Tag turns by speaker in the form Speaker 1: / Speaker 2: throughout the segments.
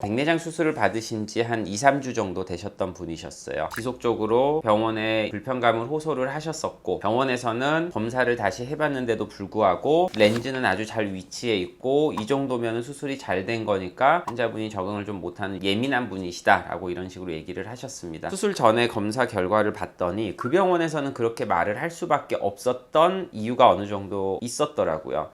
Speaker 1: 백내장 수술을 받으신 지 한 2, 3주 정도 되셨던 분이셨어요. 지속적으로 병원에 불편감을 호소를 하셨었고, 병원에서는 검사를 다시 해봤는데도 불구하고 렌즈는 아주 잘 위치해 있고 이 정도면 수술이 잘 된 거니까 환자분이 적응을 좀 못하는 예민한 분이시다 라고 이런 식으로 얘기를 하셨습니다. 수술 전에 검사 결과를 봤더니 그 병원에서는 그렇게 말을 할 수밖에 없었던 이유가 어느 정도 있었더라고요.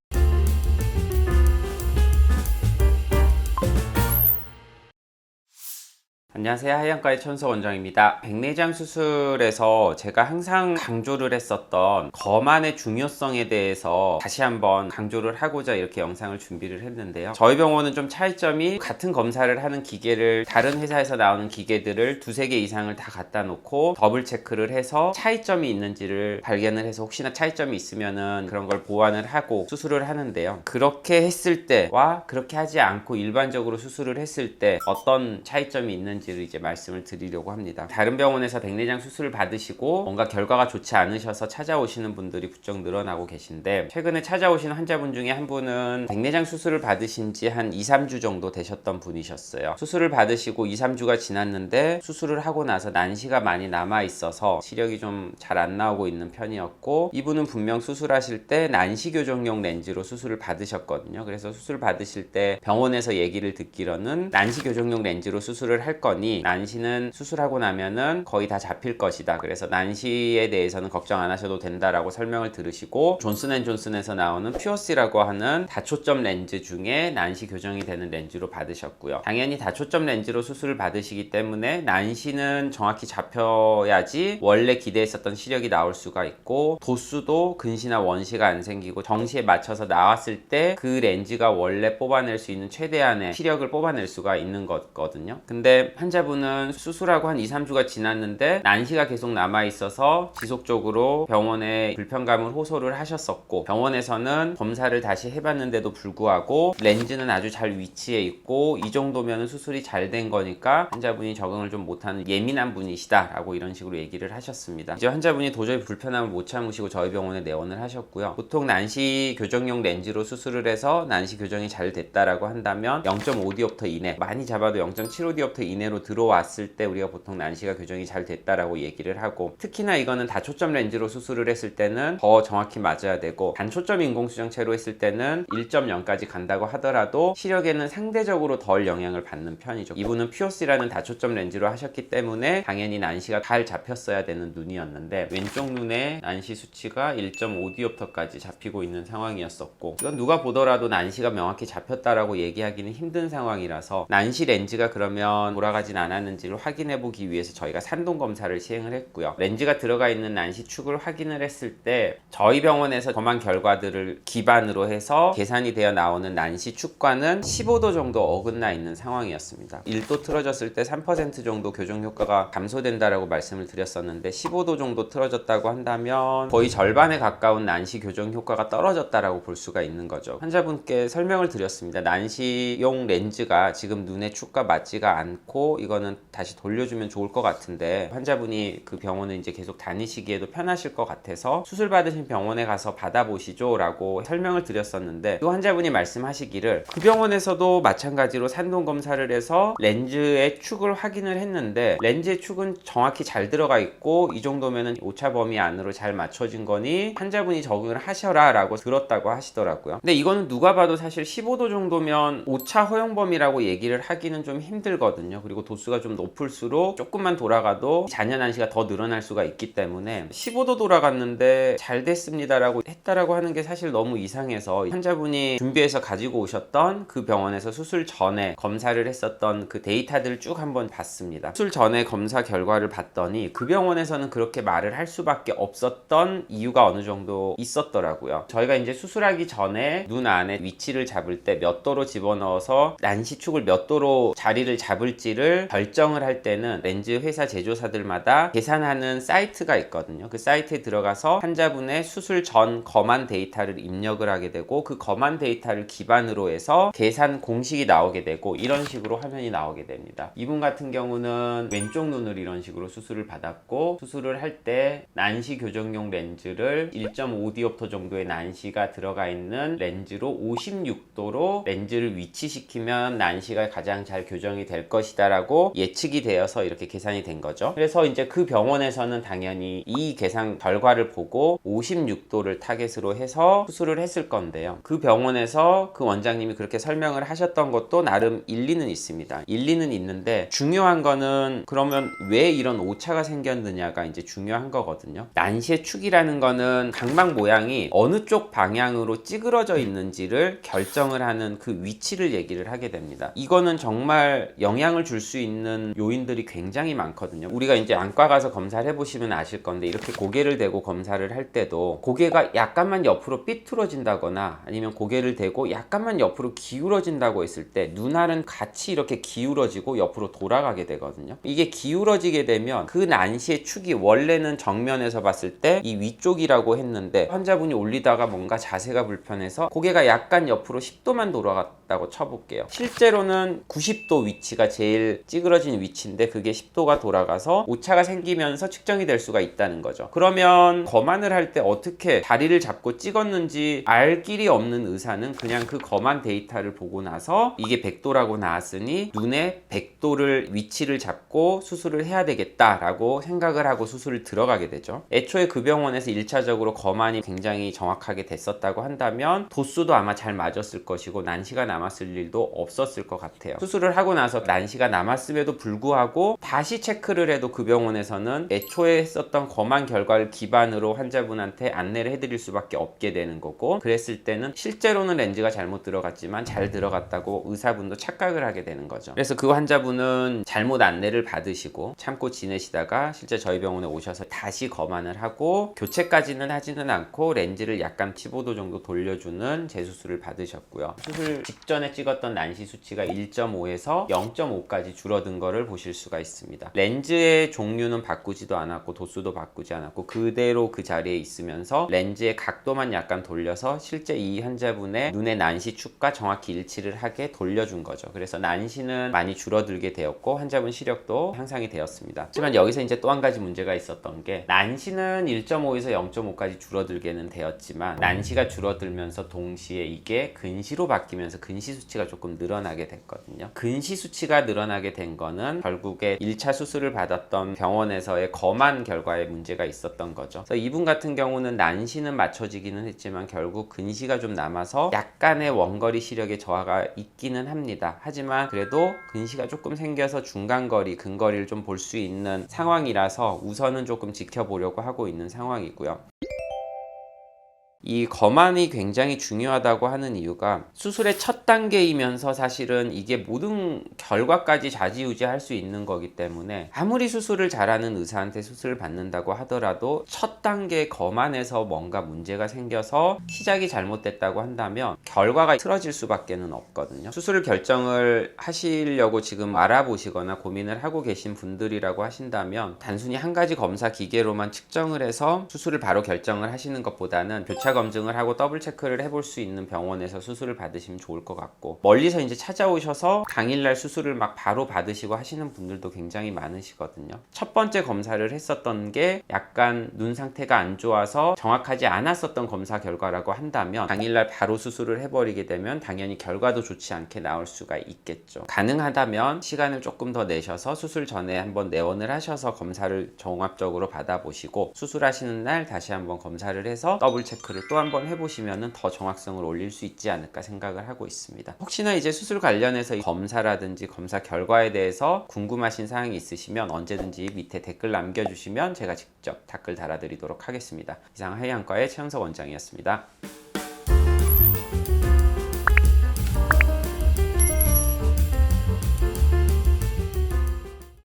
Speaker 1: 안녕하세요. 하얀과의 천서 원장입니다. 백내장 수술에서 제가 항상 강조를 했었던 검안의 중요성에 대해서 다시 한번 강조를 하고자 이렇게 영상을 준비를 했는데요. 저희 병원은 좀 차이점이 같은 검사를 하는 기계를 다른 회사에서 나오는 기계들을 두세 개 이상을 다 갖다 놓고 더블 체크를 해서 차이점이 있는지를 발견을 해서 혹시나 차이점이 있으면은 그런 걸 보완을 하고 수술을 하는데요. 그렇게 했을 때와 그렇게 하지 않고 일반적으로 수술을 했을 때 어떤 차이점이 있는지 이제 말씀을 드리려고 합니다. 다른 병원에서 백내장 수술을 받으시고 뭔가 결과가 좋지 않으셔서 찾아오시는 분들이 부쩍 늘어나고 계신데, 최근에 찾아오시는 환자분 중에 한 분은 백내장 수술을 받으신 지 한 2, 3주 정도 되셨던 분이셨어요. 수술을 받으시고 2, 3주가 지났는데 수술을 하고 나서 난시가 많이 남아 있어서 시력이 좀 잘 안 나오고 있는 편이었고, 이분은 분명 수술하실 때 난시 교정용 렌즈로 수술을 받으셨거든요. 그래서 수술 받으실 때 병원에서 얘기를 듣기로는 난시 교정용 렌즈로 수술을 할 거니 난시는 수술하고 나면은 거의 다 잡힐 것이다. 그래서 난시에 대해서는 걱정 안 하셔도 된다라고 설명을 들으시고, 존슨앤존슨에서 나오는 퓨어시라고 하는 다초점 렌즈 중에 난시 교정이 되는 렌즈로 받으셨고요. 당연히 다초점 렌즈로 수술을 받으시기 때문에 난시는 정확히 잡혀야지 원래 기대했었던 시력이 나올 수가 있고, 도수도 근시나 원시가 안 생기고 정시에 맞춰서 나왔을 때 그 렌즈가 원래 뽑아낼 수 있는 최대한의 시력을 뽑아낼 수가 있는 거거든요. 근데 환자분은 수술하고 한 2, 3주가 지났는데 난시가 계속 남아있어서 지속적으로 병원에 불편감을 호소를 하셨었고, 병원에서는 검사를 다시 해봤는데도 불구하고 렌즈는 아주 잘 위치해 있고 이 정도면 수술이 잘 된 거니까 환자분이 적응을 좀 못하는 예민한 분이시다 라고 이런 식으로 얘기를 하셨습니다. 이제 환자분이 도저히 불편함을 못 참으시고 저희 병원에 내원을 하셨고요. 보통 난시 교정용 렌즈로 수술을 해서 난시 교정이 잘 됐다라고 한다면 0.5디옵터 이내, 많이 잡아도 0.75디옵터 이내로 들어왔을 때 우리가 보통 난시가 교정이 잘 됐다라고 얘기를 하고, 특히나 이거는 다초점 렌즈로 수술을 했을 때는 더 정확히 맞아야 되고, 단초점 인공수정체로 했을 때는 1.0까지 간다고 하더라도 시력에는 상대적으로 덜 영향을 받는 편이죠. 이분은 퓨어시라는 다초점 렌즈로 하셨기 때문에 당연히 난시가 잘 잡혔어야 되는 눈이었는데 왼쪽 눈에 난시 수치가 1.5디옵터까지 잡히고 있는 상황이었었고, 이건 누가 보더라도 난시가 명확히 잡혔다라고 얘기하기는 힘든 상황이라서 난시 렌즈가 그러면 돌아가진 않았는지를 확인해 보기 위해서 저희가 산동 검사를 시행을 했고요. 렌즈가 들어가 있는 난시 축을 확인을 했을 때 저희 병원에서 검안 결과들을 기반으로 해서 계산이 되어 나오는 난시 축과는 15도 정도 어긋나 있는 상황이었습니다. 1도 틀어졌을 때 3% 정도 교정 효과가 감소된다라고 말씀을 드렸었는데, 15도 정도 틀어졌다고 한다면 거의 절반에 가까운 난시 교정 효과가 떨어졌다라고 볼 수가 있는 거죠. 환자분께 설명을 드렸습니다. 난시용 렌즈가 지금 눈의 축과 맞지가 않고 이거는 다시 돌려주면 좋을 것 같은데, 환자분이 그 병원을 이제 계속 다니시기에도 편하실 것 같아서 수술 받으신 병원에 가서 받아보시죠 라고 설명을 드렸었는데, 그 환자분이 말씀하시기를 그 병원에서도 마찬가지로 산동 검사를 해서 렌즈의 축을 확인을 했는데 렌즈의 축은 정확히 잘 들어가 있고 이 정도면은 오차 범위 안으로 잘 맞춰진 거니 환자분이 적응을 하셔라 라고 들었다고 하시더라고요. 근데 이거는 누가 봐도 사실 15도 정도면 오차 허용 범위라고 얘기를 하기는 좀 힘들거든요. 그리고 도수가 좀 높을수록 조금만 돌아가도 잔여 난시가 더 늘어날 수가 있기 때문에 15도 돌아갔는데 잘 됐습니다라고 했다라고 하는 게 사실 너무 이상해서, 환자분이 준비해서 가지고 오셨던 그 병원에서 수술 전에 검사를 했었던 그 데이터들을 쭉 한번 봤습니다. 수술 전에 검사 결과를 봤더니 그 병원에서는 그렇게 말을 할 수밖에 없었던 이유가 어느 정도 있었더라고요. 저희가 이제 수술하기 전에 눈 안에 위치를 잡을 때 몇 도로 집어넣어서 난시축을 몇 도로 자리를 잡을지를 렌즈를 결정을 할 때는 렌즈 회사 제조사들마다 계산하는 사이트가 있거든요. 그 사이트에 들어가서 환자분의 수술 전 검안 데이터를 입력을 하게 되고 그 검안 데이터를 기반으로 해서 계산 공식이 나오게 되고 이런 식으로 화면이 나오게 됩니다. 이분 같은 경우는 왼쪽 눈을 이런 식으로 수술을 받았고 수술을 할 때 난시 교정용 렌즈를 1.5디옵터 정도의 난시가 들어가 있는 렌즈로 56도로 렌즈를 위치시키면 난시가 가장 잘 교정이 될 것이다 라고 예측이 되어서 이렇게 계산이 된 거죠. 그래서 이제 그 병원에서는 당연히 이 계산 결과를 보고 56도를 타겟으로 해서 수술을 했을 건데요. 그 병원에서 그 원장님이 그렇게 설명을 하셨던 것도 나름 일리는 있습니다. 일리는 있는데 중요한 거는 그러면 왜 이런 오차가 생겼느냐가 이제 중요한 거거든요. 난시의 축이라는 거는 각막 모양이 어느 쪽 방향으로 찌그러져 있는지를 결정을 하는 그 위치를 얘기를 하게 됩니다. 이거는 정말 영향을 줄 수 있는 요인들이 굉장히 많거든요. 우리가 이제 안과 가서 검사를 해보시면 아실 건데 이렇게 고개를 대고 검사를 할 때도 고개가 약간만 옆으로 삐뚤어진다거나 아니면 고개를 대고 약간만 옆으로 기울어진다고 했을 때 눈알은 같이 이렇게 기울어지고 옆으로 돌아가게 되거든요. 이게 기울어지게 되면 그 난시의 축이 원래는 정면에서 봤을 때 이 위쪽이라고 했는데 환자분이 올리다가 뭔가 자세가 불편해서 고개가 약간 옆으로 10도만 돌아갔다고 쳐볼게요. 실제로는 90도 위치가 제일 찌그러진 위치인데 그게 10도가 돌아가서 오차가 생기면서 측정이 될 수가 있다는 거죠. 그러면 검안을 할 때 어떻게 다리를 잡고 찍었는지 알 길이 없는 의사는 그냥 그 검안 데이터를 보고 나서 이게 100도라고 나왔으니 눈에 100도를 위치를 잡고 수술을 해야 되겠다라고 생각을 하고 수술을 들어가게 되죠. 애초에 그 병원에서 1차적으로 검안이 굉장히 정확하게 됐었다고 한다면 도수도 아마 잘 맞았을 것이고 난시가 남았을 일도 없었을 것 같아요. 수술을 하고 나서 난시가 남았음에도 불구하고 다시 체크를 해도 그 병원에서는 애초에 했었던 검안 결과를 기반으로 환자분한테 안내를 해드릴 수밖에 없게 되는 거고 그랬을 때는 실제로는 렌즈가 잘못 들어갔지만 잘 들어갔다고 의사분도 착각을 하게 되는 거죠. 그래서 그 환자분은 잘못 안내를 받으시고 참고 지내시다가 실제 저희 병원에 오셔서 다시 검안을 하고 교체까지는 하지는 않고 렌즈를 약간 15도 정도 돌려주는 재수술을 받으셨고요. 수술 직전에 찍었던 난시 수치가 1.5에서 0.5까지 줄어든 거를 보실 수가 있습니다. 렌즈의 종류는 바꾸지도 않았고 도수도 바꾸지 않았고 그대로 그 자리에 있으면서 렌즈의 각도만 약간 돌려서 실제 이 환자분의 눈의 난시 축과 정확히 일치를 하게 돌려준 거죠. 그래서 난시는 많이 줄어들게 되었고 환자분 시력도 향상이 되었습니다. 하지만 여기서 이제 또 한 가지 문제가 있었던 게 난시는 1.5에서 0.5까지 줄어들게는 되었지만 난시가 줄어들면서 동시에 이게 근시로 바뀌면서 근시 수치가 조금 늘어나게 됐거든요. 근시 수치가 늘어나게 된 거는 결국에 1차 수술을 받았던 병원에서의 검안 결과에 문제가 있었던 거죠. 그래서 이분 같은 경우는 난시는 맞춰지기는 했지만 결국 근시가 좀 남아서 약간의 원거리 시력의 저하가 있기는 합니다. 하지만 그래도 근시가 조금 생겨서 중간거리, 근거리를 좀 볼 수 있는 상황이라서 우선은 조금 지켜보려고 하고 있는 상황이고요. 이 검안이 굉장히 중요하다고 하는 이유가 수술의 첫 단계이면서 사실은 이게 모든 결과까지 좌지우지할 수 있는 거기 때문에 아무리 수술을 잘하는 의사한테 수술을 받는다고 하더라도 첫 단계 검안에서 뭔가 문제가 생겨서 시작이 잘못됐다고 한다면 결과가 틀어질 수밖에는 없거든요. 수술 결정을 하시려고 지금 알아보시거나 고민을 하고 계신 분들이라고 하신다면 단순히 한 가지 검사 기계로만 측정을 해서 수술을 바로 결정을 하시는 것보다는 교차 검증을 하고 더블 체크를 해볼 수 있는 병원에서 수술을 받으시면 좋을 것 같고 멀리서 이제 찾아오셔서 당일날 수술을 막 바로 받으시고 하시는 분들도 굉장히 많으시거든요. 첫 번째 검사를 했었던 게 약간 눈 상태가 안 좋아서 정확하지 않았었던 검사 결과라고 한다면 당일날 바로 수술을 해버리게 되면 당연히 결과도 좋지 않게 나올 수가 있겠죠. 가능하다면 시간을 조금 더 내셔서 수술 전에 한번 내원을 하셔서 검사를 종합적으로 받아보시고 수술하시는 날 다시 한번 검사를 해서 더블 체크를 또 한번 해보시면 더 정확성을 올릴 수 있지 않을까 생각을 하고 있습니다. 혹시나 이제 수술 관련해서 검사라든지 검사 결과에 대해서 궁금하신 사항이 있으시면 언제든지 밑에 댓글 남겨주시면 제가 직접 댓글 달아드리도록 하겠습니다. 이상 하이안과의 최영석 원장이었습니다.